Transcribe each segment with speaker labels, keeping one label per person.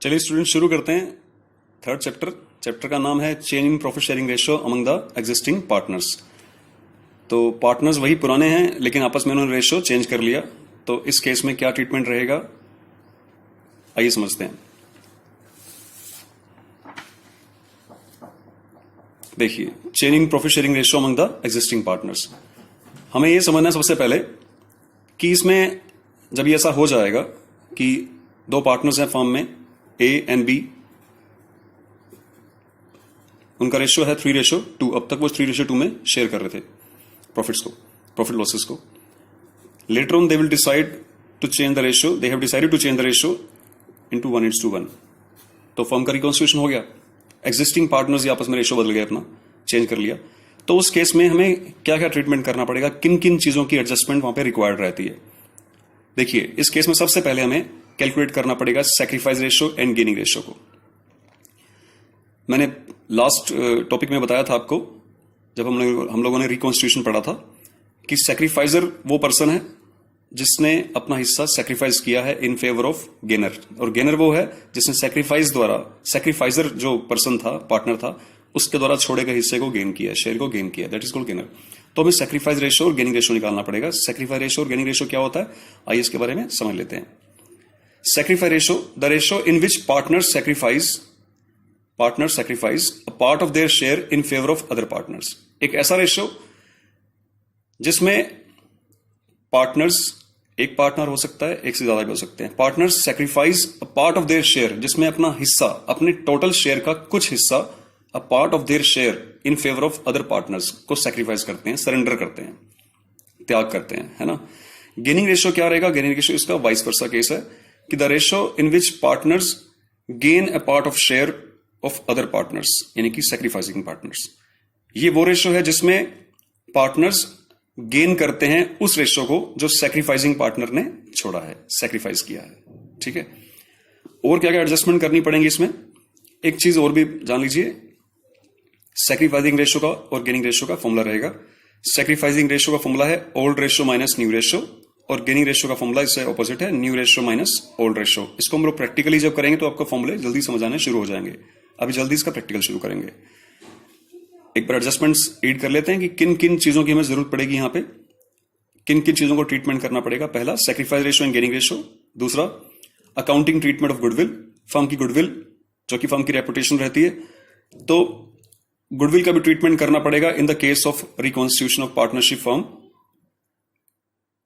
Speaker 1: चलिए स्टूडेंट शुरू करते हैं थर्ड चैप्टर का नाम है change in profit sharing ratio among the existing partners. तो पार्टनर्स वही पुराने हैं लेकिन आपस में उन्होंने रेशियो चेंज कर लिया, तो इस केस में क्या ट्रीटमेंट रहेगा आइए समझते हैं। देखिए change in profit sharing ratio among the existing partners, हमें यह समझना है सबसे पहले कि इसमें जब ये ऐसा हो जाएगा कि दो पार्टनर्स हैं फर्म में ए एंड बी, उनका रेशियो है 3:2। अब तक वो 3:2 में शेयर कर रहे थे प्रॉफिट्स को, प्रॉफिट लॉसेस को। Later on they will decide to change the ratio, they have decided to change the ratio into 1:1। तो फर्म का रिकॉन्स्टिट्यूशन हो गया, एग्जिस्टिंग पार्टनर्स आपस में रेशियो बदल गया, अपना चेंज कर लिया। तो उस केस में हमें क्या क्या ट्रीटमेंट करना पड़ेगा, किन किन चीजों की एडजस्टमेंट वहां पे रिक्वायर्ड रहती है। देखिए इस केस में सबसे पहले हमें कैलकुलेट करना पड़ेगा sacrifice ratio and gaining ratio को। मैंने लास्ट टॉपिक में बताया था आपको, जब हम लोगों ने रिकॉन्स्टिट्यूशन पढ़ा था, कि सैक्रिफाइजर वो पर्सन है जिसने अपना हिस्सा सैक्रिफाइस किया है इन फेवर ऑफ गेनर, और गेनर वो है जिसने सैक्रिफाइस द्वारा, सैक्रिफाइजर जो पर्सन था, पार्टनर था, उसके द्वारा छोड़े गए हिस्से को गेन किया, शेयर को गेन किया, दैट इज कॉल्ड गेनर। तो हमें सैक्रिफाइस रेशियो और गेनिंग रेशियो निकालना पड़ेगा। सैक्रिफाइस रेशियो और गेनिंग रेशियो क्या होता है, आइए इसके बारे में समझ लेते हैं। Sacrifice ratio, the ratio in which partners sacrifice a part of their share in favour of other partners. एक ऐसा रेशियो जिसमें पार्टनर्स, एक पार्टनर हो सकता है, एक से ज्यादा भी हो सकते हैं, partners sacrifice a part of their share, जिसमें अपना हिस्सा, अपने टोटल शेयर का कुछ हिस्सा, a part of their share in favour of other partners को सैक्रिफाइस करते हैं, सरेंडर करते हैं, त्याग करते हैं, है ना। गेनिंग रेशियो क्या रहेगा, गेनिंग रेशियो इसका वाइस वर्सा केस है कि the ratio in which partners gain a part of share of other partners, यानी कि सैक्रिफाइसिंग पार्टनर्स। ये वो रेशियो है जिसमें पार्टनर्स गेन करते हैं उस रेशियो को जो सैक्रिफाइसिंग पार्टनर ने छोड़ा है, सैक्रिफाइस किया है, ठीक है। और क्या क्या एडजस्टमेंट करनी पड़ेंगी इसमें, एक चीज और भी जान लीजिए, सैक्रिफाइसिंग रेशियो का और गेनिंग रेशियो का फॉर्मूला रहेगा। सैक्रिफाइसिंग रेशियो का फॉर्मूला है old ratio minus new ratio, और गेनिंग रेशियो का फॉर्मूला इससे ऑपोजिट है, new ratio minus old ratio. इसको हम लोग प्रैक्टिकली जब करेंगे तो आपको फॉर्मूले जल्दी समझ आने शुरू हो जाएंगे। अभी जल्दी इसका प्रैक्टिकल शुरू करेंगे। एक बार एडजस्टमेंट्स रीड कर लेते हैं कि किन किन चीजों की हमें जरूरत पड़ेगी, यहां पे किन किन चीजों को ट्रीटमेंट करना पड़ेगा। पहला sacrifice ratio and gaining ratio. दूसरा accounting treatment of goodwill, firm की गुडविल जो कि फर्म की रेपुटेशन रहती है, तो गुडविल का भी ट्रीटमेंट करना पड़ेगा in the case of reconstitution of partnership firm.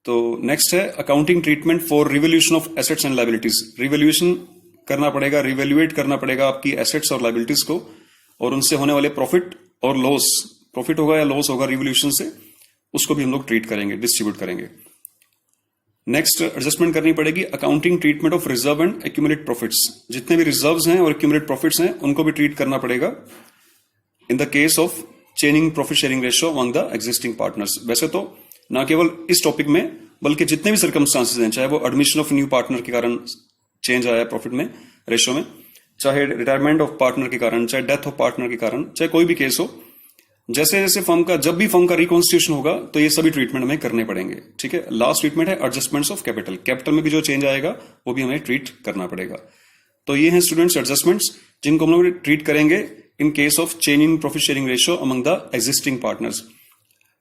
Speaker 1: तो नेक्स्ट है accounting treatment for revaluation of assets and liabilities. Revaluation करना पड़ेगा, रिवैल्यूएट करना पड़ेगा आपकी एसेट्स और लायबिलिटीज को, और उनसे होने वाले प्रॉफिट और लॉस, प्रॉफिट होगा या लॉस होगा रिवैल्यूएशन से, उसको भी हम लोग ट्रीट करेंगे, डिस्ट्रीब्यूट करेंगे। नेक्स्ट एडजस्टमेंट करनी पड़ेगी accounting treatment of reserve and accumulate profits. जितने भी रिजर्व्स हैं और एक्यूमुलेट प्रॉफिट्स हैं उनको भी ट्रीट करना पड़ेगा in the case of changing profit sharing ratio among the existing partners. वैसे तो ना केवल इस टॉपिक में बल्कि जितने भी सर्कमस्टांसेस हैं, चाहे वो एडमिशन ऑफ न्यू पार्टनर के कारण चेंज आया प्रॉफिट में, रेशियो में, चाहे रिटायरमेंट ऑफ पार्टनर के कारण, चाहे डेथ ऑफ पार्टनर के कारण, चाहे कोई भी केस हो, जैसे जैसे फर्म का, जब भी फर्म का रिकॉन्स्टिट्यूशन होगा तो ये सभी ट्रीटमेंट हमें करने पड़ेंगे, ठीक है। लास्ट ट्रीटमेंट है एडजस्टमेंट्स ऑफ कैपिटल। कैपिटल में भी जो चेंज आएगा वो भी हमें ट्रीट करना पड़ेगा। तो ये हैं स्टूडेंट्स एडजस्टमेंट्स जिनको हम लोग ट्रीट करेंगे in case of change in profit sharing ratio among the existing partners.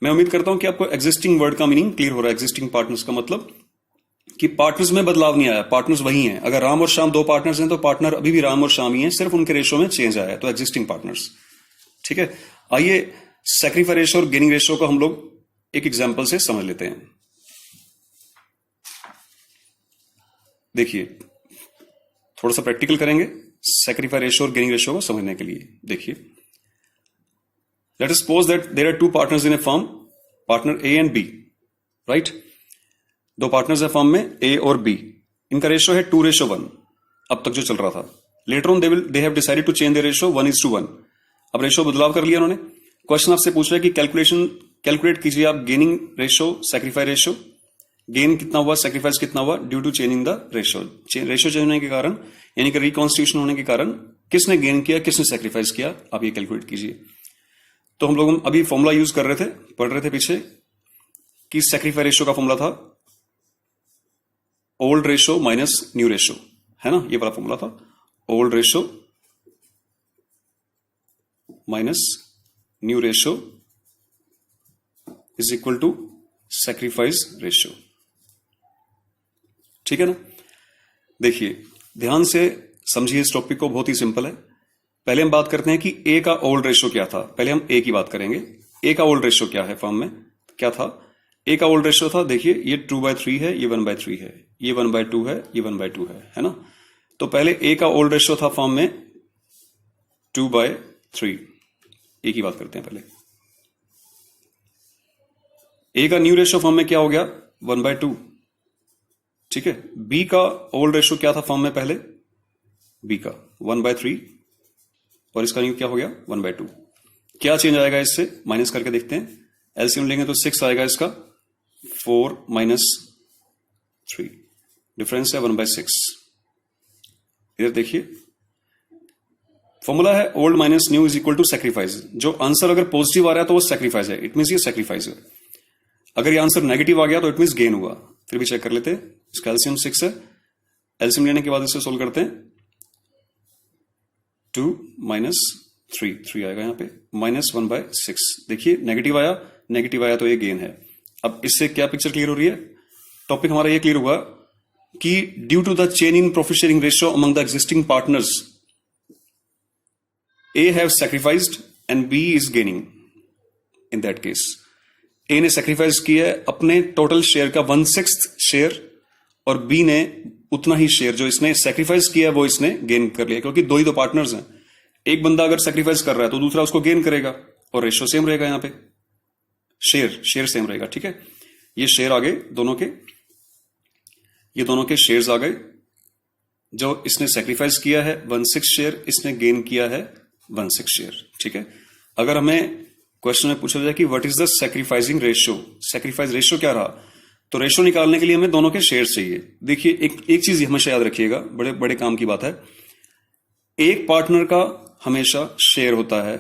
Speaker 1: मैं उम्मीद करता हूं कि आपको एग्जिस्टिंग वर्ड का मीनिंग क्लियर हो रहा है। एग्जिस्टिंग पार्टनर्स का मतलब कि पार्टनर्स में बदलाव नहीं आया, पार्टनर्स वही हैं। अगर राम और श्याम दो पार्टनर्स हैं तो पार्टनर अभी भी राम और श्याम ही हैं, सिर्फ उनके रेशियो में चेंज आया है, तो एग्जिस्टिंग पार्टनर्स, ठीक है। आइए सैक्रिफाइस रेशियो और गेनिंग रेशियो को हम लोग एक एग्जांपल से समझ लेते हैं। देखिए थोड़ा सा प्रैक्टिकल करेंगे सैक्रिफाइस रेशियो और गेनिंग रेशियो को समझने के लिए। देखिए let us suppose that there are two partners in a firm, partner A and B, right. दो पार्टनर्स है फर्म में, ए और बी। इनका रेशियो है 2:1 अब तक जो चल रहा था। Later on they have decided to change the ratio 1:1। अब रेशियो बदलाव कर लिया उन्होंने। क्वेश्चन आपसे पूछ रहा है कि कैलकुलेट कीजिए आप gaining ratio, sacrifice ratio. Gain कितना हुआ, सैक्रिफाइस कितना हुआ due to changing the ratio. Ratio change होने के कारण, यानी कि रिकॉन्स्टिट्यूशन होने के कारण, किसने गेन किया, किसने सैक्रिफाइस किया, आप ये कैलकुलेट कीजिए। तो हम लोग अभी फॉर्मूला यूज कर रहे थे, पढ़ रहे थे पीछे, कि सैक्रिफाइस रेशियो का फॉर्मूला था old ratio minus new ratio, है ना, ये वाला फॉर्मूला था। Old ratio minus new ratio is equal to sacrifice ratio. ठीक है ना। देखिए ध्यान से समझिए इस टॉपिक को, बहुत ही सिंपल है। पहले हम बात करते हैं कि ए का ओल्ड रेशो क्या था। पहले हम ए की बात करेंगे। ए का ओल्ड रेशो क्या है फॉर्म में, क्या था। ए का ओल्ड रेशो था, देखिए ये 2/3 है, ये 1/3 है, ये 1/2 है, ये 1/2 है ना। तो पहले ए का ओल्ड रेशो था फॉर्म में 2/3। ए की बात करते हैं पहले। ए का न्यू रेशो फॉर्म में क्या हो गया, 1/2। ठीक है। बी का ओल्ड रेशो क्या था फॉर्म में पहले, बी का 1/3 और इसका न्यू क्या हो गया 1/2। क्या चेंज आएगा इससे, माइनस करके देखते हैं। एलसीएम लेंगे तो 6 आएगा इसका, 4 - 3 डिफरेंस है 1/6। इधर देखिए फॉर्मूला है old minus new is equal to sacrifice. जो आंसर अगर पॉजिटिव आ रहा है तो वो सैक्रिफाइस है, इट मींस ये सैक्रिफाइस है। अगर ये आंसर नेगेटिव आ गया तो इट मींस गेन हुआ। फिर भी चेक कर लेते हैं। इसका एलसीएम 6 है, एलसीएम लेने के बाद इसे सोल्व करते हैं। 2 - 3 आएगा यहाँ पे, -1/6। देखिए नेगेटिव आया तो ये गेन है। अब इससे क्या पिक्चर क्लियर हो रही है, टॉपिक हमारा ये क्लियर हुआ कि due to the change in profit sharing ratio among the existing partners, A have sacrificed and B is gaining. In that case A ने सैक्रिफाइस किया है अपने टोटल शेयर का 1/6 शेयर, और बी ने उतना ही शेयर जो इसने सैक्रिफाइस किया है वो इसने गेन कर लिया, क्योंकि दो ही तो पार्टनर्स हैं। एक बंदा अगर सैक्रिफाइस कर रहा है तो दूसरा उसको गेन करेगा, और रेशो सेम रहेगा। यहां पे शेयर सेम रहेगा। ठीक है। ये शेयर आ गए दोनों के, ये दोनों के शेयर्स आ गए। जो इसने सैक्रिफाइस किया है 1/6 शेयर, इसने गेन किया है 1/6 शेयर। ठीक है। अगर हमें क्वेश्चन में पूछा जाए कि what is the sacrificing ratio, sacrifice ratio क्या रहा, तो रेशियो निकालने के लिए हमें दोनों के शेयर चाहिए। देखिए एक चीज हमेशा याद रखिएगा, बड़े बड़े काम की बात है। एक पार्टनर का हमेशा शेयर होता है,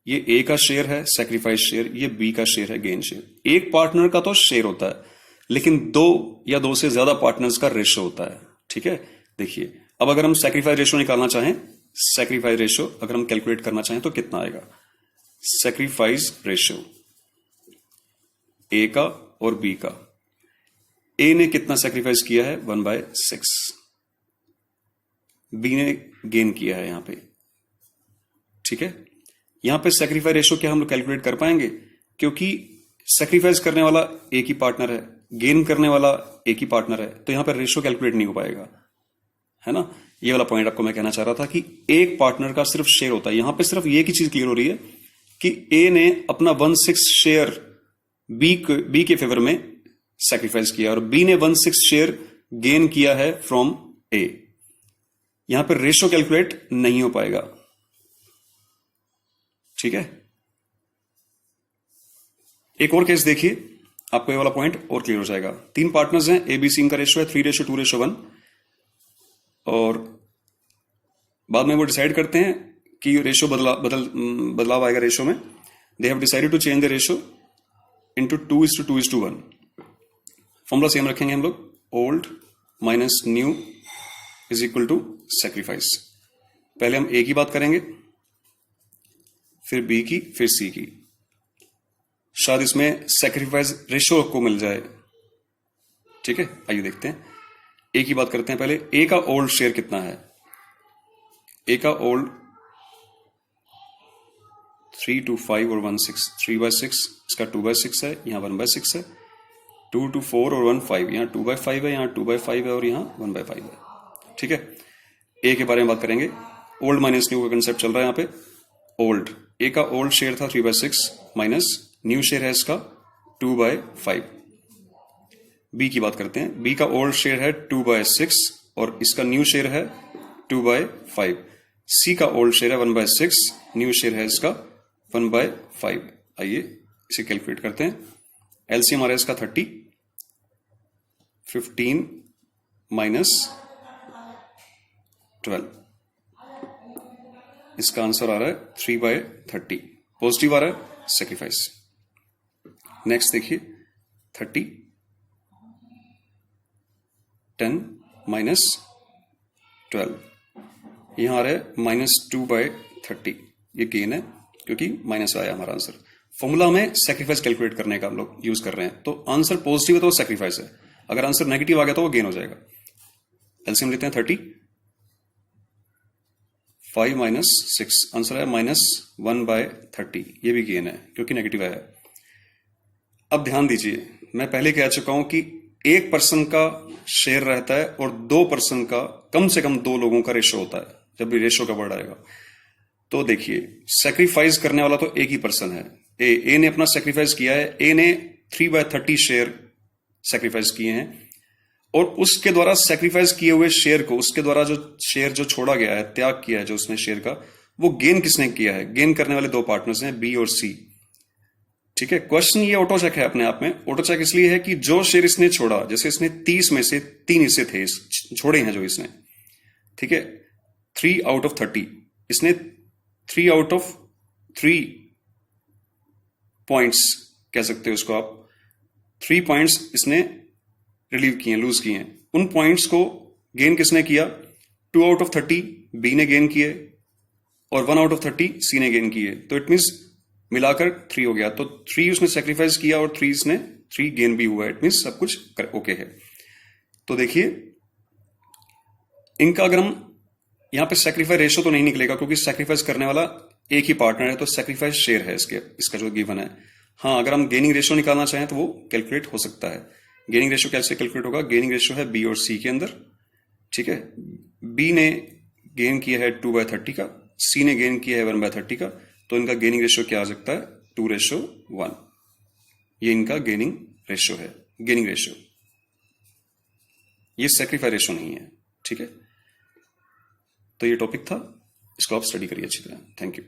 Speaker 1: ये ए का शेयर है सैक्रिफाइस शेयर, ये बी का शेयर है गेन शेयर। एक पार्टनर का तो शेयर होता है, लेकिन दो या दो से ज्यादा पार्टनर्स का रेशियो होता है। ठीक है। देखिए अब अगर हम सैक्रिफाइस रेशियो निकालना चाहें, सैक्रिफाइस रेशियो अगर हम कैलकुलेट करना चाहें तो कितना आएगा, सैक्रिफाइस रेशियो ए का और बी का। ए ने कितना सैक्रिफाइस किया है 1/6, बी ने गेन किया है यहां पे। ठीक है। यहां पे सैक्रिफाइस रेशियो क्या हम लोग कैलकुलेट कर पाएंगे, क्योंकि सैक्रिफाइस करने वाला एक ही पार्टनर है, गेन करने वाला एक ही पार्टनर है, तो यहां पर रेशियो कैलकुलेट नहीं हो पाएगा, है ना। ये वाला पॉइंट आपको मैं कहना चाह रहा था कि एक पार्टनर का सिर्फ शेयर होता है। यहां पे सिर्फ ये की चीज क्लियर हो रही है कि ए ने अपना 1/6 शेयर बी के फेवर में सैक्रिफाइस किया, और बी ने 1/6 शेयर गेन किया है फ्रॉम ए। यहां पर रेशियो कैलकुलेट नहीं हो पाएगा। ठीक है। एक और केस देखिए, आपको ये वाला पॉइंट और क्लियर हो जाएगा। 3 पार्टनर्स हैं, ए बी सी, इनका रेशियो है 3:2:1, और बाद में वो डिसाइड करते हैं कि रेशियो बदलाव आएगा रेशियो में। They have decided to change the ratio into 2:2:1। Formula same रखेंगे हम लोग, old minus new is equal to sacrifice. पहले हम ए की बात करेंगे, फिर बी की, फिर सी की। शायद इसमें सैक्रिफाइस रेशियो को मिल जाए। ठीक है। आइए देखते हैं। ए की बात करते हैं पहले। ए का ओल्ड शेयर कितना है, ए का ओल्ड 3 to 5 और 1/6, 3/6, इसका 2/6 है, यहां 1/6 है। 2 to 4 और 1 5, यहां 2/5 है, यहां 2/5 है, और यहां 1/5 है। ठीक है। ए के बारे में बात करेंगे। ओल्ड माइनस न्यू का कंसेप्ट चल रहा है यहां पे। ओल्ड, ए का ओल्ड शेयर था 3/6 माइनस न्यू शेयर है इसका 2/5। बी की बात करते हैं। बी का ओल्ड शेयर है 2/6 और इसका न्यू शेयर है 2/5। सी का ओल्ड शेयर है 1/6, न्यू शेयर है इसका 1/5। आइए इसे कैलकुलेट करते हैं। एलसीएम आ रहा है इसका 30, 15 माइनस 12, इसका आंसर आ रहा है 3/30। पॉजिटिव आ रहा है, सैक्रिफाइस। नेक्स्ट देखिए 30, 10 माइनस 12, यहां आ रहा है -2/30, ये गेन है क्योंकि माइनस आया हमारा आंसर। फॉर्मूला में सेक्रीफाइस कैलकुलेट करने का हम लोग यूज कर रहे हैं, तो आंसर पॉजिटिव है तो सेक्रीफाइस है, अगर आंसर नेगेटिव आ गया तो वो गेन हो जाएगा। एलसीएम लेते हैं 30, 5 - 6, आंसर है -1/30, ये भी गेन है क्योंकि नेगेटिव आया। अब ध्यान दीजिए, मैं पहले कह चुका हूं कि एक पर्सन का शेयर रहता है और 2 पर्सन का, कम से कम 2 लोगों का रेशो होता है जब भी रेशो का वर्ड आएगा। तो देखिए, सेक्रीफाइस करने वाला तो एक ही पर्सन है, ए ने अपना सेक्रीफाइस किया है, ए ने 3/30 शेयर सेक्रीफाइस किए हैं, और उसके द्वारा सेक्रीफाइस किए हुए शेयर को, उसके द्वारा जो शेयर जो छोड़ा गया है, त्याग किया है जो उसने शेयर का, वो गेन किसने किया है? गेन करने वाले 2 पार्टनर्स हैं, बी और सी। ठीक है, क्वेश्चन ये ऑटो चेक है अपने आप में। ऑटो चेक इसलिए है कि जो शेयर इसने छोड़ा, जैसे इसने 30 में से 3 हिस्से थे छोड़े हैं जो इसने, ठीक है, 3 आउट ऑफ 30, इसने 3 आउट ऑफ 3 पॉइंट्स कह सकते हो उसको आप, 3 पॉइंट्स इसने रिलीव किए, लूज किए हैं। उन पॉइंट्स को गेन किसने किया? 2 आउट ऑफ 30 बी ने गेन किए और 1 आउट ऑफ 30 सी ने गेन किए, तो इट मीन्स मिलाकर 3 हो गया। तो 3 उसने सेक्रीफाइस किया और 3 गेन भी हुआ, इट मीन्स सब कुछ ओके है। तो देखिए, इनका अगर हम यहां पे सेक्रीफाइस रेशो तो नहीं निकलेगा क्योंकि सेक्रीफाइस करने वाला एक ही पार्टनर है, तो सेक्रीफाइस शेयर है इसका जो गिवन है। हाँ, अगर हम गेनिंग रेशो निकालना चाहें तो वो कैलकुलेट हो सकता है। गेनिंग रेशो कैसे कैलकुलेट होगा? गेनिंग रेशो है बी और सी के अंदर, ठीक है। बी ने गेन किया है 2/30 का, सी ने गेन किया है 1/30 का, तो इनका गेनिंग रेशो क्या आ सकता है? 2:1। ये इनका गेनिंग रेशो है, गेनिंग रेशो, ये सेक्रीफाइस रेशो नहीं है, ठीक है। तो ये टॉपिक था, इसको आप स्टडी करिए अच्छी तरह। Thank you.